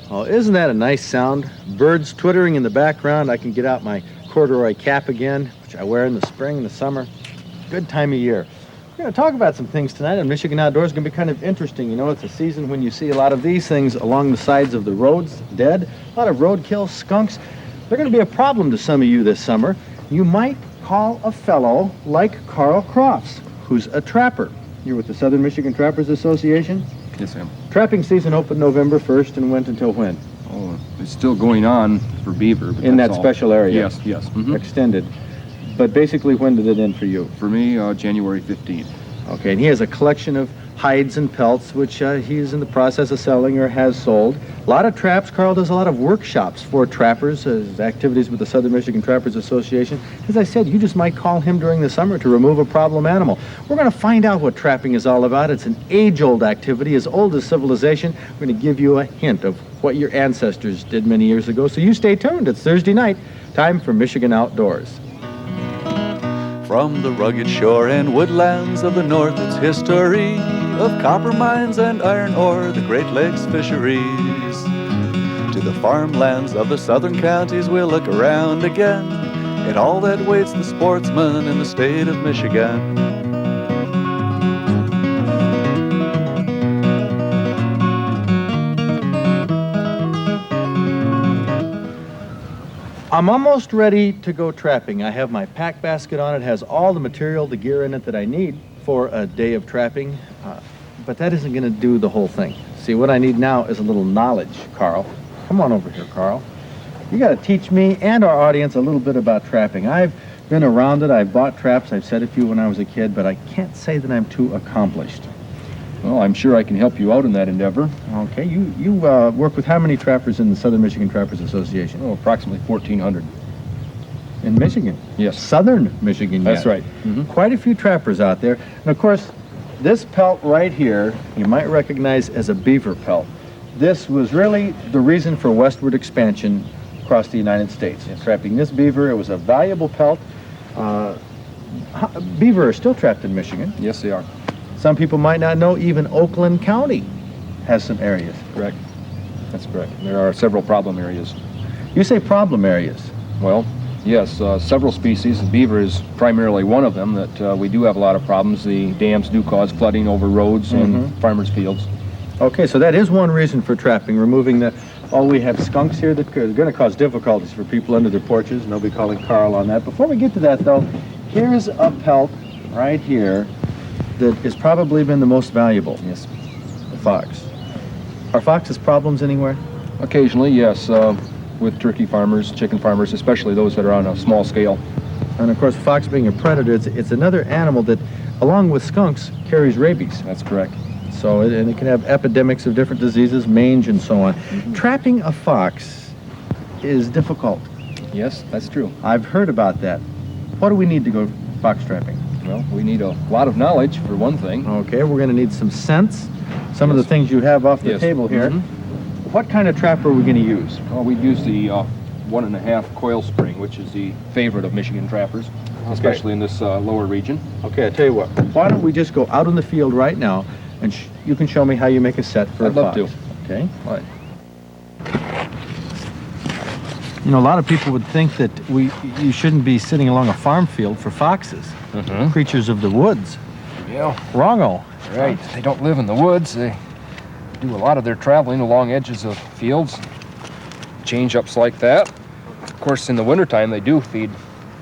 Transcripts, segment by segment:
Oh, isn't that a nice sound? Birds twittering in the background. I can get out my corduroy cap again, which I wear in the spring and the summer. Good time of year. We're going to talk about some things tonight on Michigan Outdoors. It's going to be kind of interesting. You know, it's a season when you see a lot of these things along the sides of the roads, dead. A lot of roadkill, skunks. They're going to be a problem to some of you this summer. You might call a fellow like Carl Crofts, who's a trapper. You're with the Southern Michigan Trappers Association? Yes, ma'am. Trapping season opened November 1st and went until when? Oh, it's still going on for beaver. In that special area? Yes, yes. Mm-hmm. Extended. But basically, when did it end for you? For me, January 15th. Okay, and he has a collection of hides and pelts, which he's in the process of selling or has sold. A lot of traps. Carl does a lot of workshops for trappers, activities with the Southern Michigan Trappers Association. As I said, you just might call him during the summer to remove a problem animal. We're going to find out what trapping is all about. It's an age-old activity, as old as civilization. We're going to give you a hint of what your ancestors did many years ago. So you stay tuned. It's Thursday night. Time for Michigan Outdoors. From the rugged shore and woodlands of the north, it's history of copper mines and iron ore, the Great Lakes fisheries. To the farmlands of the southern counties, we'll look around again at all that waits the sportsman in the state of Michigan. I'm almost ready to go trapping. I have my pack basket on. It has all the material, the gear in it that I need for a day of trapping, but that isn't going to do the whole thing. See, what I need now is a little knowledge, Carl. Come on over here, Carl. You got to teach me and our audience a little bit about trapping. I've been around it. I've bought traps. I've set a few when I was a kid, but I can't say that I'm too accomplished. Well, I'm sure I can help you out in that endeavor. Okay, you work with how many trappers in the Southern Michigan Trappers Association? Oh, approximately 1,400. In Michigan? Yes. Southern Michigan, That's yet. right. Mm-hmm. Quite a few trappers out there. And of course, this pelt right here, you might recognize as a beaver pelt. This was really the reason for westward expansion across the United States. Yes. Trapping this beaver, it was a valuable pelt. Beaver are still trapped in Michigan. Yes, they are. Some people might not know even Oakland County has some areas. Correct. That's correct. There are several problem areas. You say problem areas. Well, yes, several species. Beaver is primarily one of them that we do have a lot of problems. The dams do cause flooding over roads and farmers' fields. Okay, so that is one reason for trapping, removing the... Oh, we have skunks here that are going to cause difficulties for people under their porches, and they'll be calling Carl on that. Before we get to that, though, here's a pelt right here that has probably been the most valuable. Yes. The fox. Are foxes problems anywhere? Occasionally, yes, with turkey farmers, chicken farmers, especially those that are on a small scale. And of course, fox being a predator, it's another animal that, along with skunks, carries rabies. That's correct. So, and it can have epidemics of different diseases, mange and so on. Trapping a fox is difficult. Yes, that's true. I've heard about that. What do we need to go fox trapping? Well, we need a lot of knowledge, for one thing. Okay, we're going to need some scents, some of the things you have off the table here. What kind of trap are we going to use? Well, we use the 1.5 coil spring, which is the favorite of Michigan trappers, especially in this lower region. Okay, I tell you what, why don't we just go out in the field right now, and you can show me how you make a set for a fox. I'd love to. Okay. All right. You know, a lot of people would think that you shouldn't be sitting along a farm field for foxes, creatures of the woods. Yeah. Wrong-o. Right. They don't live in the woods. They do a lot of their traveling along edges of fields, change-ups like that. Of course, in the wintertime, they do feed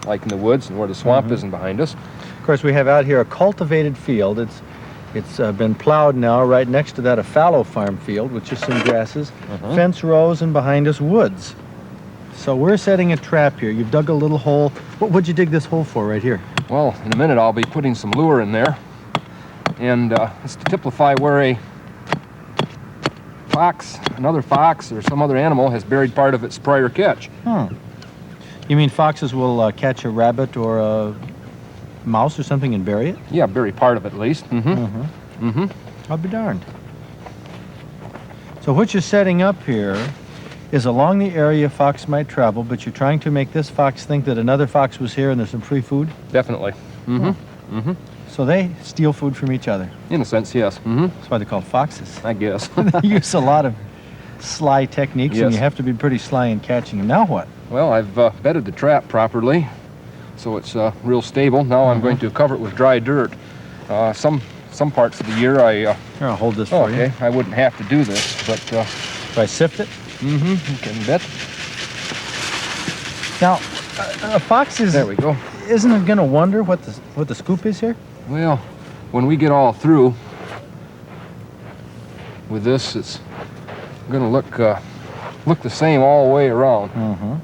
like in the woods and where the swamp isn't behind us. Of course, we have out here a cultivated field. It's been plowed now. Right next to that, a fallow farm field with just some grasses, fence rows, and behind us, woods. So we're setting a trap here. You've dug a little hole. What'd you dig this hole for right here? Well, in a minute I'll be putting some lure in there. And it's to typify where a fox, another fox, or some other animal has buried part of its prior catch. You mean foxes will catch a rabbit or a mouse or something and bury it? Yeah, bury part of it at least. I'll be darned. So what you're setting up here is along the area fox might travel, but you're trying to make this fox think that another fox was here and there's some free food? Definitely. So they steal food from each other. In a sense, yes. That's why they're called foxes. I guess. They use a lot of sly techniques, and Yes. you have to be pretty sly in catching them. Now what? Well, I've bedded the trap properly, so it's real stable. Now I'm going to cover it with dry dirt. Some parts of the year Here, I'll hold this for you. I wouldn't have to do this, but If I sift it? you can bet. Now, a fox There we go. isn't it going to wonder what the scoop is here? Well, when we get all through with this, it's going to look the same all the way around.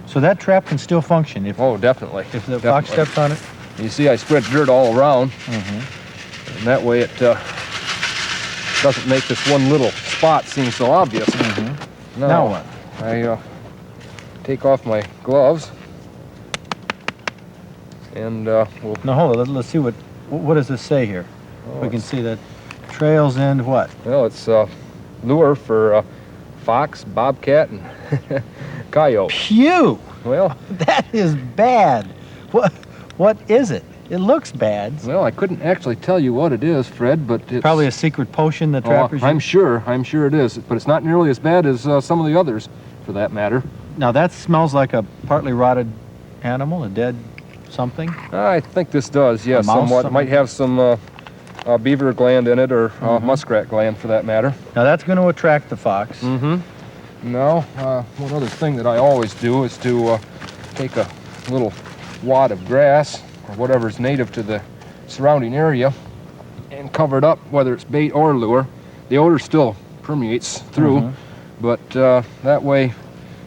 So that trap can still function if Oh, definitely. if the fox Definitely. steps on it? You see, I spread dirt all around, and that way it doesn't make this one little spot seem so obvious. Now what? I take off my gloves, and we'll. Now hold on, let's see what does this say here? We can see that trails end what? Well, it's lure for fox, bobcat, and coyote. Pew! Well, That is bad. What is it? It looks bad. well, I couldn't actually tell you what it is, Fred, but it's Probably a secret potion that Oh, trappers I'm use. sure it is, but it's not nearly as bad as some of the others, for that matter. Now that smells like a partly rotted animal, a dead something. I think this does, yes, mouse, somewhat. It something? might have some beaver gland in it, or muskrat gland, for that matter. Now that's going to attract the fox. Now, one other thing that I always do is to take a little wad of grass, or whatever's native to the surrounding area, and cover it up, whether it's bait or lure. The odor still permeates through, but that way,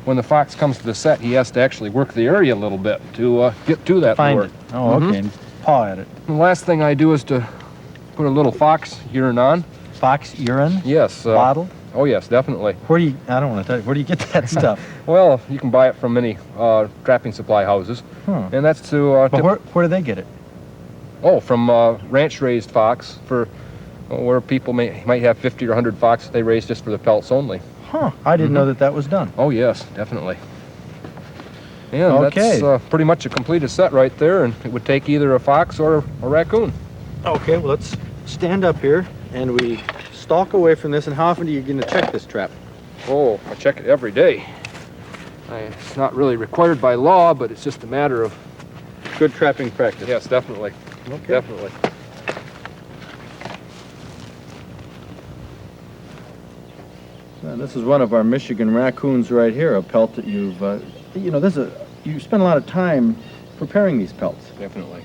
when the fox comes to the set, he has to actually work the area a little bit to get to that Find lure. it. Oh, okay. And paw at it. The last thing I do is to put a little fox urine on. Fox urine? Yes. Bottle? Oh, yes, definitely. Where do you, I don't want to tell you, where do you get that stuff? Well, you can buy it from many trapping supply houses, and that's to But where do they get it? from ranch-raised fox for where people might have 50 or 100 fox they raise just for the pelts only. Huh, I didn't know that was done. Oh, yes, definitely. And Okay. that's pretty much a completed set right there, and it would take either a fox or a raccoon. Okay, well let's stand up here and we stalk away from this. And how often are you going to check this trap? Oh, I check it every day. It's not really required by law, but it's just a matter of... Good trapping practice. Yes, definitely. Okay. Definitely. And this is one of our Michigan raccoons right here, a pelt that you've, you spend a lot of time preparing these pelts. Definitely.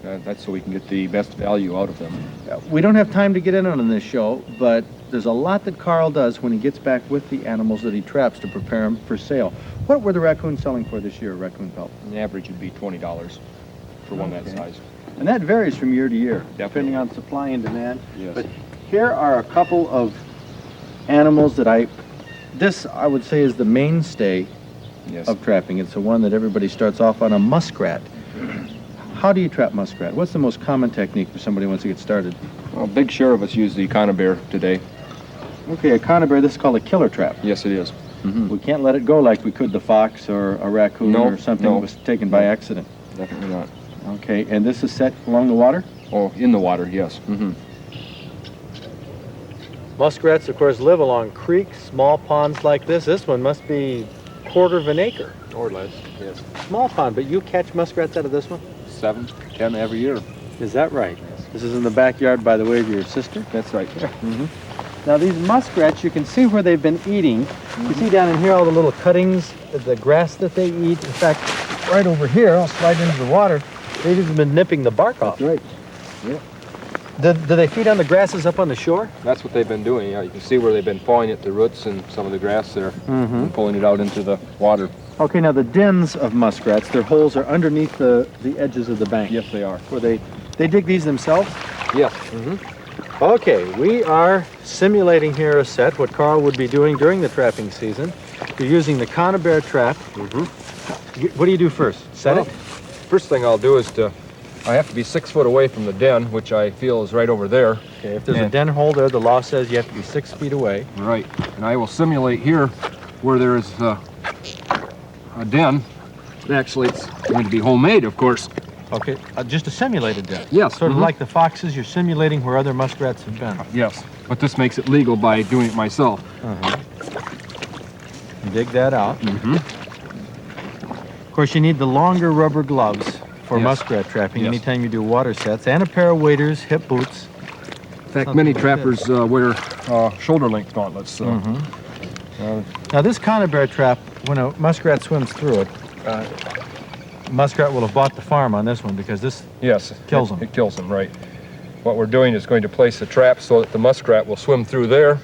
That's so we can get the best value out of them. We don't have time to get in on this show, but there's a lot that Carl does when he gets back with the animals that he traps to prepare them for sale. What were the raccoons selling for this year, raccoon pelt? The average would be $20 for one that size. And that varies from year to year, Definitely. depending on supply and demand. Yes. But here are a couple of animals that this I would say is the mainstay Yes. of trapping. It's the one that everybody starts off on, a muskrat. How do you trap muskrat? What's the most common technique for somebody who wants to get started? Well, a big share of us use the conibear today. Okay, a conibear, this is called a killer trap. Yes, it is. We can't let it go like we could the fox or a raccoon No, or something no. that was taken by accident. Definitely not. Okay, and this is set along the water? Oh, in the water, yes. Muskrats, of course, live along creeks, small ponds like this. This one must be a quarter of an acre. Or less, yes. Small pond, but you catch muskrats out of this one? 7, 10 every year. Is that right? This is in the backyard, by the way, of your sister? That's right. Now these muskrats, you can see where they've been eating. You see down in here all the little cuttings, the grass that they eat. In fact, right over here, I'll slide into the water, they've even been nipping the bark off. That's right. Yeah. Do they feed on the grasses up on the shore? That's what they've been doing. Yeah, you can see where they've been pawing at the roots and some of the grass there, and pulling it out into the water. Okay, now the dens of muskrats, their holes are underneath the edges of the bank. Yes, they are. Where they dig these themselves? Yes. Okay, we are simulating here a set, what Carl would be doing during the trapping season. You're using the conibear trap. What do you do first? Set it? First thing I'll do is I have to be 6 foot away from the den, which I feel is right over there. Okay, if there's a den hole there, the law says you have to be 6 feet away. Right. And I will simulate here where there is a den. Actually, it's going to be homemade, of course. Okay, just a simulated den. Yes. Sort of like the foxes, you're simulating where other muskrats have been. Yes. But this makes it legal by doing it myself. dig that out. Mm-hmm. Of course, you need the longer rubber gloves for Yes. muskrat trapping Yes. anytime you do water sets, and a pair of waders, hip boots. In fact, Something many like trappers wear shoulder-length gauntlets. Now, this conibear trap, when a muskrat swims through it, muskrat will have bought the farm on this one because this Yes, kills them. It kills them, right. What we're doing is going to place a trap so that the muskrat will swim through there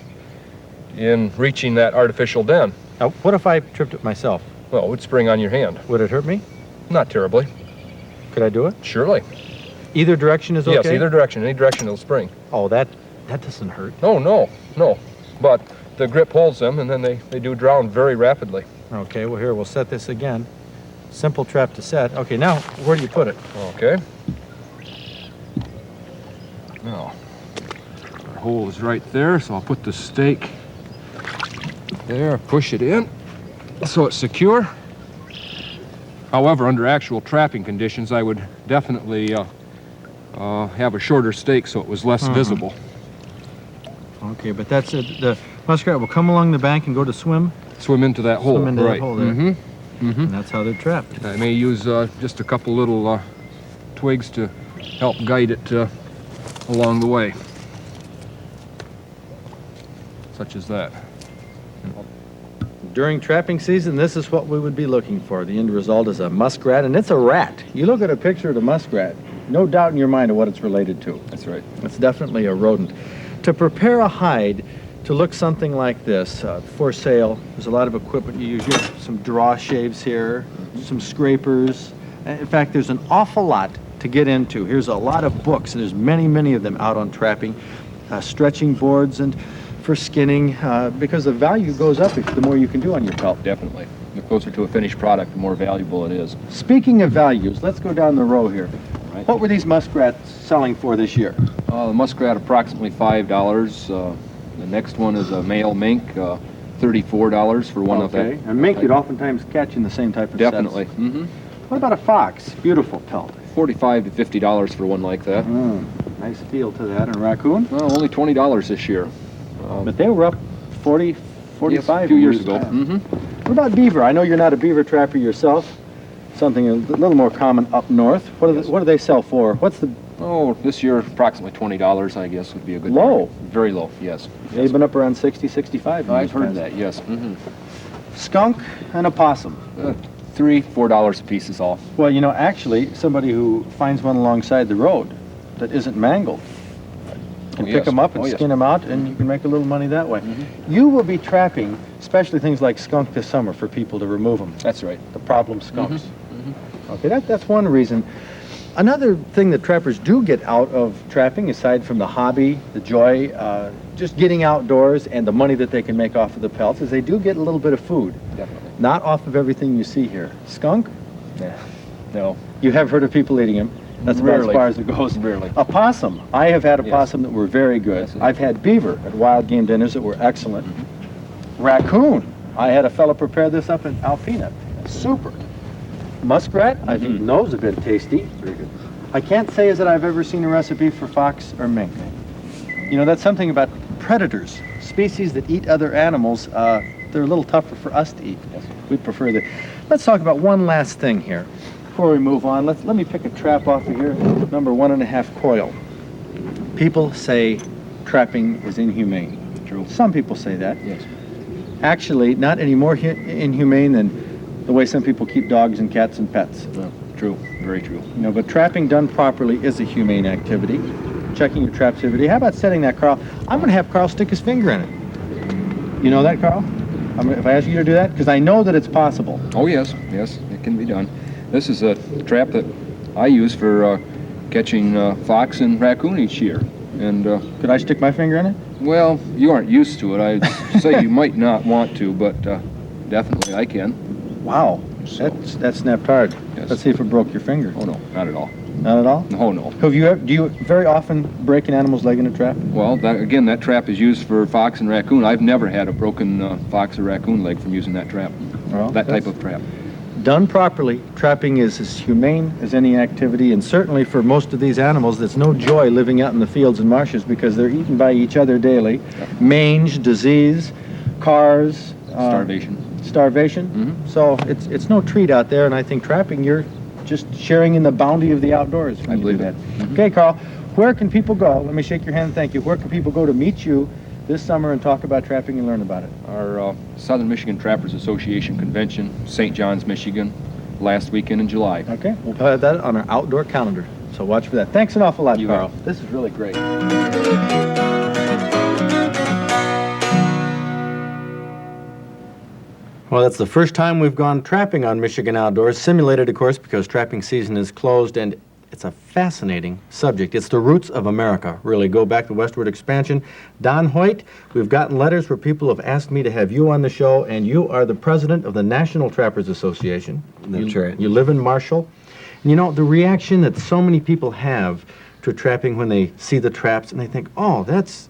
in reaching that artificial den. Now, what if I tripped it myself? Well, it would spring on your hand. Would it hurt me? Not terribly. Could I do it? Surely. Either direction is okay? Yes, either direction. Any direction it'll spring. Oh, that doesn't hurt. No. But the grip holds them, and then they do drown very rapidly. Okay, well, here, we'll set this again. Simple trap to set. Okay, now, where do you put it? Okay. Now, our hole is right there, so I'll put the stake there, push it in so it's secure. However, under actual trapping conditions, I would definitely have a shorter stake so it was less visible. Okay, but that's it. The muskrat will come along the bank and go to swim. Swim into that hole. Swim into right. that hole there. And that's how they're trapped. I may use just a couple little twigs to help guide it along the way, such as that. During trapping season, this is what we would be looking for. The end result is a muskrat, and it's a rat. You look at a picture of the muskrat, no doubt in your mind of what it's related to. That's right. It's definitely a rodent. To prepare a hide to look something like this, for sale, there's a lot of equipment you use. You have some draw shaves here, some scrapers. In fact, there's an awful lot to get into. Here's a lot of books, and there's many of them out on trapping. Stretching boards and for skinning, because the value goes up the more you can do on your pelt. Definitely. The closer to a finished product, the more valuable it is. Speaking of values, let's go down the row here. Right. What were these muskrats selling for this year? The muskrat, approximately $5. The next one is a male mink, $34 for one of that. Okay, and mink you'd oftentimes catch in the same type of Definitely. sets. Mm-hmm. What about a fox? Beautiful pelt. $45 to $50 for one like that. Nice feel to that. And a raccoon? Well, only $20 this year. But they were up 40, 45 yes, a few years ago. time. Mm-hmm. What about beaver? I know you're not a beaver trapper yourself. Something a little more common up north. What do they sell for? What's the Oh, this year approximately $20, I guess, would be a good low? market. Very low, yes. They've been up around 60, 65. I've heard that, yes. Mm-hmm. Skunk and a possum. $3, $4 a piece is all. Well, you know, actually, somebody who finds one alongside the road that isn't mangled can pick them up and skin them out, and you can make a little money that way. You will be trapping, especially things like skunk this summer, for people to remove them. That's right. The problem skunks. Okay, that's one reason. Another thing that trappers do get out of trapping, aside from the hobby, the joy, just getting outdoors and the money that they can make off of the pelts, is they do get a little bit of food. Definitely. Not off of everything you see here. Skunk? Yeah. No. You have heard of people eating them. That's about as Rarely. far as it goes. Rarely. A possum. I have had a Yes. possum that were very good. Yes. I've had beaver at wild game dinners that were excellent. Raccoon. I had a fellow prepare this up in Alpena. Super. Muskrat. I've eaten those, a bit tasty. Very good. I can't say is that I've ever seen a recipe for fox or mink. You know, that's something about predators, species that eat other animals. They're a little tougher for us to eat. Yes. We prefer that. Let's talk about one last thing here before we move on. Let me pick a trap off of here, number 1.5 coil. People say trapping is inhumane. True. Some people say that. Yes. Actually, not any more inhumane than the way some people keep dogs and cats and pets. No. True. Very true. You know, but trapping done properly is a humane activity. Checking your traps every day. How about setting that, Carl? I'm going to have Carl stick his finger in it. You know that, Carl? If I ask you to do that? Because I know that it's possible. Oh, yes. Yes, it can be done. This is a trap that I use for catching fox and raccoon each year. And Could I stick my finger in it? well, you aren't used to it. I'd say you might not want to, but definitely I can. Wow. So- That snapped hard. Yes. Let's see if it broke your finger. Oh no, not at all. Not at all? Oh no. Do you very often break an animal's leg in a trap? Well, that trap is used for fox and raccoon. I've never had a broken fox or raccoon leg from using that trap. Well, That type of trap. Done properly, trapping is as humane as any activity, and certainly for most of these animals, there's no joy living out in the fields and marshes because they're eaten by each other daily. Yep. Mange, disease, cars, Starvation. starvation. So it's no treat out there, and I think trapping, you're just sharing in the bounty of the outdoors. I believe that. Okay, Carl, where can people go? Let me shake your hand and thank you. Where can people go to meet you this summer and talk about trapping and learn about it? Our Southern Michigan Trappers Association Convention, St. John's, Michigan, last weekend in July. Okay, we'll have that on our outdoor calendar, so watch for that. Thanks an awful lot, You Carl. bet. This is really great. Well, that's the first time we've gone trapping on Michigan Outdoors, simulated, of course, because trapping season is closed, and it's a fascinating subject. It's the roots of America, really. Go back to westward expansion. Don Hoyt, we've gotten letters where people have asked me to have you on the show, and you are the president of the National Trappers Association. That's right. You live in Marshall. And you know, the reaction that so many people have to trapping when they see the traps, and they think, oh, that's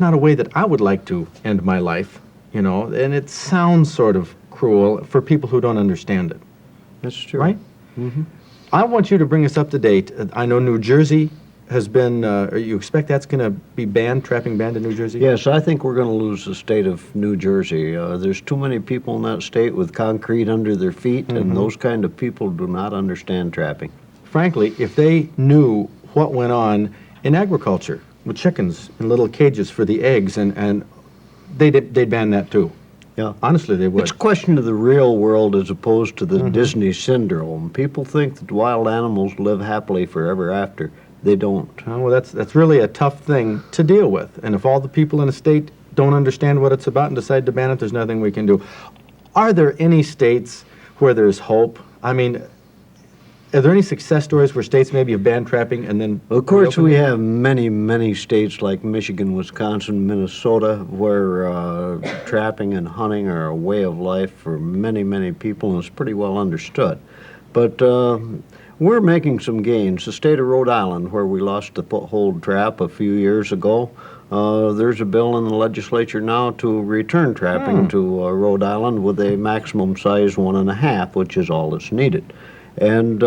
not a way that I would like to end my life, you know, and it sounds sort of cruel for people who don't understand it. That's true. Right? Mm-hmm. I want you to bring us up to date. I know New Jersey has been, or you expect that's going to be banned, trapping banned in New Jersey? Yes, I think we're going to lose the state of New Jersey. There's too many people in that state with concrete under their feet, and those kind of people do not understand trapping. Frankly, if they knew what went on in agriculture with chickens in little cages for the eggs, and they'd ban that too. Yeah. Honestly, they would. It's a question of the real world as opposed to the Disney syndrome. People think that wild animals live happily forever after. They don't. Oh, well, that's really a tough thing to deal with. And if all the people in a state don't understand what it's about and decide to ban it, there's nothing we can do. Are there any states where there's hope? I mean, are there any success stories where states maybe have banned trapping and then... Of course, reopened we it? have many, many states like Michigan, Wisconsin, Minnesota, where trapping and hunting are a way of life for many, many people, and it's pretty well understood. But we're making some gains. The state of Rhode Island, where we lost the foothold trap a few years ago, there's a bill in the legislature now to return trapping to Rhode Island with a maximum size 1.5, which is all that's needed. And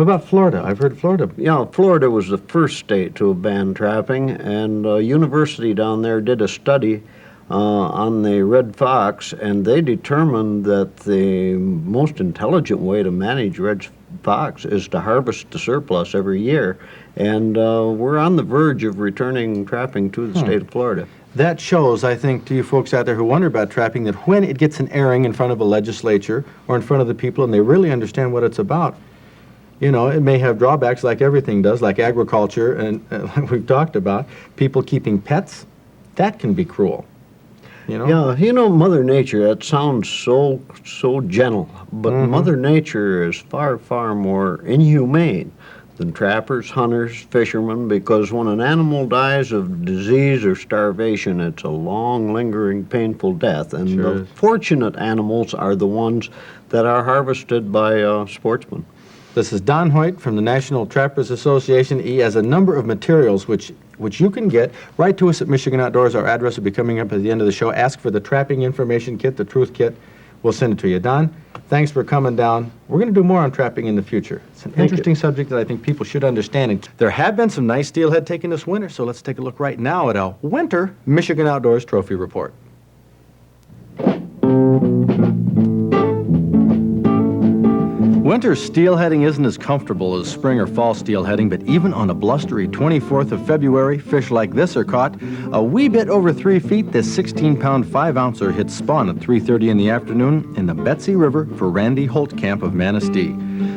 What about Florida? I've heard Florida... yeah, Florida was the first state to have banned trapping, and a university down there did a study on the red fox, and they determined that the most intelligent way to manage red fox is to harvest the surplus every year, and we're on the verge of returning trapping to the state of Florida. That shows, I think, to you folks out there who wonder about trapping, that when it gets an airing in front of a legislature or in front of the people and they really understand what it's about, you know, it may have drawbacks like everything does, like agriculture and like we've talked about. People keeping pets, that can be cruel, you know? Yeah, you know, Mother Nature, that sounds so gentle, but Mother Nature is far, far more inhumane than trappers, hunters, fishermen, because when an animal dies of disease or starvation, it's a long, lingering, painful death. And Sure the is. fortunate animals are the ones that are harvested by sportsmen. This is Don Hoyt from the National Trappers Association. He has a number of materials which you can get. Write to us at Michigan Outdoors. Our address will be coming up at the end of the show. Ask for the Trapping Information Kit, the Truth Kit. We'll send it to you. Don, thanks for coming down. We're going to do more on trapping in the future. It's an interesting subject that I think people should understand. And there have been some nice steelhead taken this winter, so let's take a look right now at a winter Michigan Outdoors Trophy Report. Winter steelheading isn't as comfortable as spring or fall steelheading, but even on a blustery 24th of February, fish like this are caught. A wee bit over 3 feet, this 16-pound 5-ouncer hits spawn at 3:30 in the afternoon in the Betsy River for Randy Holtkamp of Manistee.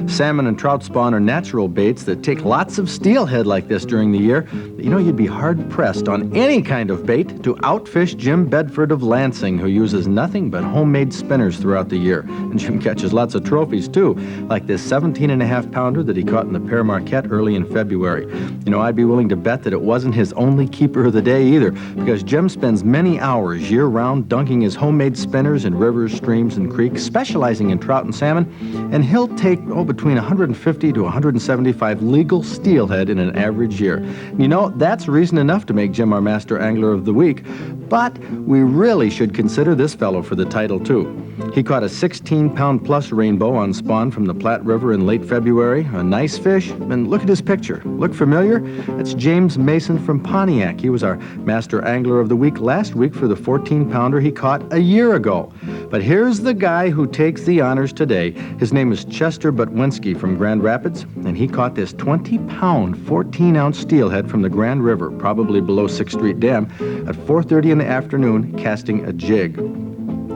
Salmon and trout spawn are natural baits that take lots of steelhead like this during the year. You know, you'd be hard-pressed on any kind of bait to outfish Jim Bedford of Lansing, who uses nothing but homemade spinners throughout the year. And Jim catches lots of trophies, too, like this 17.5-pounder that he caught in the Pere Marquette early in February. You know, I'd be willing to bet that it wasn't his only keeper of the day either, because Jim spends many hours year-round dunking his homemade spinners in rivers, streams, and creeks, specializing in trout and salmon, and he'll take between 150 to 175 legal steelhead in an average year. You know, that's reason enough to make Jim our Master Angler of the Week, but we really should consider this fellow for the title, too. He caught a 16-pound-plus rainbow on spawn from the Platte River in late February. A nice fish, and look at his picture. Look familiar? That's James Mason from Pontiac. He was our Master Angler of the Week last week for the 14-pounder he caught a year ago. But here's the guy who takes the honors today. His name is Chester Butwinski from Grand Rapids, and he caught this 20-pound, 14-ounce steelhead from the Grand River, probably below 6th Street Dam, at 4:30 in the afternoon, casting a jig.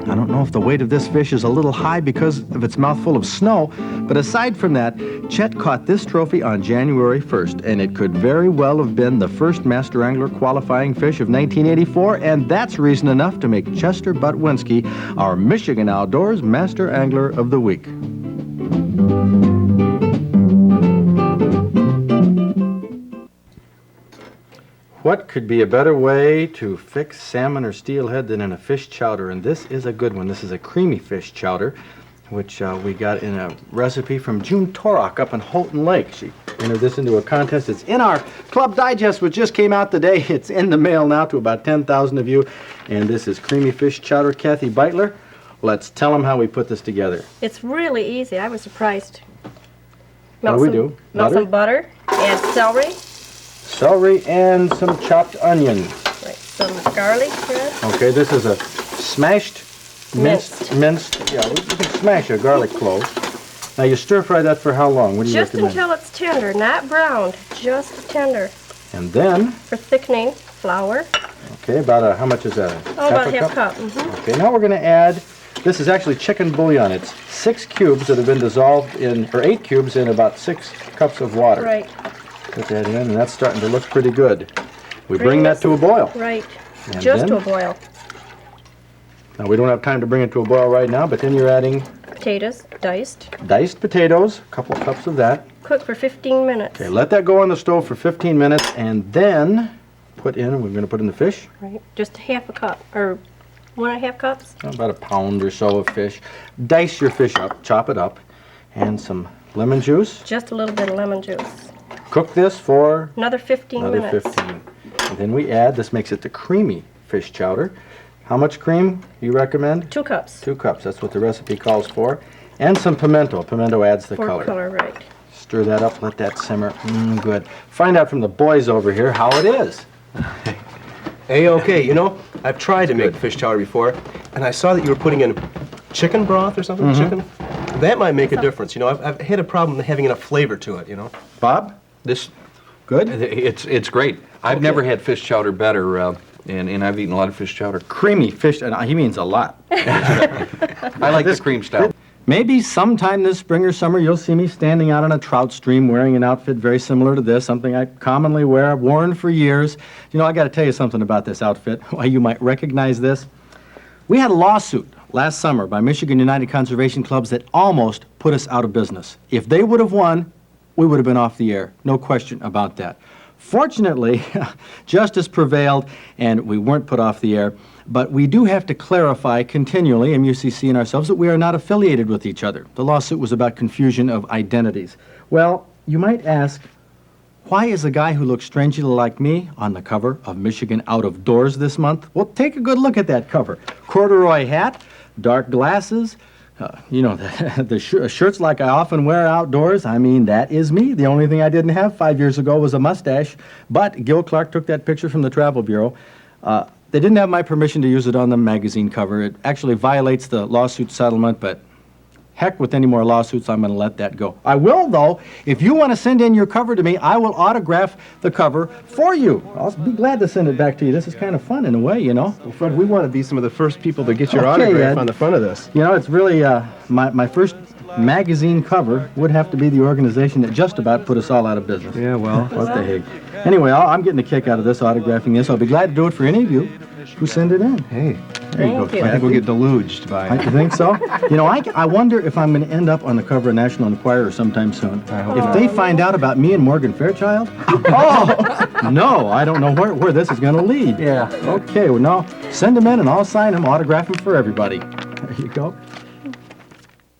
I don't know if the weight of this fish is a little high because of its mouthful of snow, but aside from that, Chet caught this trophy on January 1st, and it could very well have been the first Master Angler qualifying fish of 1984, and that's reason enough to make Chester Butwinski our Michigan Outdoors Master Angler of the Week. What could be a better way to fix salmon or steelhead than in a fish chowder? And this is a good one. This is a creamy fish chowder, which we got in a recipe from June Torok up in Houghton Lake. She entered this into a contest. It's in our Club Digest, which just came out today. It's in the mail now to about 10,000 of you. And this is creamy fish chowder. Kathy Beitler, let's tell them how we put this together. It's really easy. I was surprised. What do we do? Melt some butter, add celery. Celery and some chopped onion. Right, some garlic bread. Okay, this is a smashed, minced, yeah, you can smash a garlic clove. Now you stir fry that for how long? What do you Just recommend? until it's tender, not browned, just tender. And then, For thickening, flour. okay, about how much is that? About a half cup. Mm-hmm. Okay, now we're going to add, this is actually chicken bouillon. It's 6 cubes that have been dissolved in, or 8 cubes in about 6 cups of water. Right. Put that in, and that's starting to look pretty good. We bring that to a boil. Right. And Just then? to a boil. Now we don't have time to bring it to a boil right now, but then you're adding Potatoes, diced. diced potatoes, a couple cups of that. Cook for 15 minutes. Okay, let that go on the stove for 15 minutes, and then we're going to put in the fish. Right. Just half a cup, or 1.5 cups. About a pound or so of fish. Dice your fish up, chop it up, and some lemon juice. Just a little bit of lemon juice. Cook this for Another 15 another minutes. 15. And then we add, this makes it the creamy fish chowder. How much cream you recommend? 2 cups. 2 cups, that's what the recipe calls for. And some pimento. Pimento adds the For color. color, right. Stir that up, let that simmer. Good. Find out from the boys over here how it is. A-okay. You know, I've tried to make fish chowder before, and I saw that you were putting in chicken broth or something, chicken. That might make a difference. You know, I've had a problem having enough flavor to it, you know. Bob? This, Good? it's great. I've never had fish chowder better, and I've eaten a lot of fish chowder. Creamy fish, and he means a lot. I like the cream style. Maybe sometime this spring or summer you'll see me standing out on a trout stream wearing an outfit very similar to this, something I commonly wear, I've worn for years. You know, I got to tell you something about this outfit, why you might recognize this. We had a lawsuit last summer by Michigan United Conservation Clubs that almost put us out of business. If they would have won, we would have been off the air. No question about that. Fortunately, justice prevailed and we weren't put off the air. But we do have to clarify continually, MUCC and ourselves, that we are not affiliated with each other. The lawsuit was about confusion of identities. Well, you might ask, why is a guy who looks strangely like me on the cover of Michigan Out of Doors this month? Well, take a good look at that cover. Corduroy hat, dark glasses, you know, the shirts like I often wear outdoors. I mean, that is me. The only thing I didn't have 5 years ago was a mustache. But Gil Clark took that picture from the Travel Bureau. They didn't have my permission to use it on the magazine cover. It actually violates the lawsuit settlement, but heck with any more lawsuits, I'm going to let that go. I will, though, if you want to send in your cover to me, I will autograph the cover for you. I'll be glad to send it back to you. This is kind of fun in a way, you know. Well, Fred, we want to be some of the first people to get your Okay, autograph Ed. on the front of this. You know, it's really, my first magazine cover would have to be the organization that just about put us all out of business. Yeah, well. What the heck. Anyway, I'm getting a kick out of this, autographing this. I'll be glad to do it for any of you who send it in. Hey, There you go, Thank you. I think we'll get deluged by You think so? You know, I wonder if I'm going to end up on the cover of National Enquirer sometime soon. If they find out about me and Morgan Fairchild, oh, no, I don't know where this is going to lead. Yeah. Okay, well, no, send them in and I'll sign them, autograph them for everybody. There you go.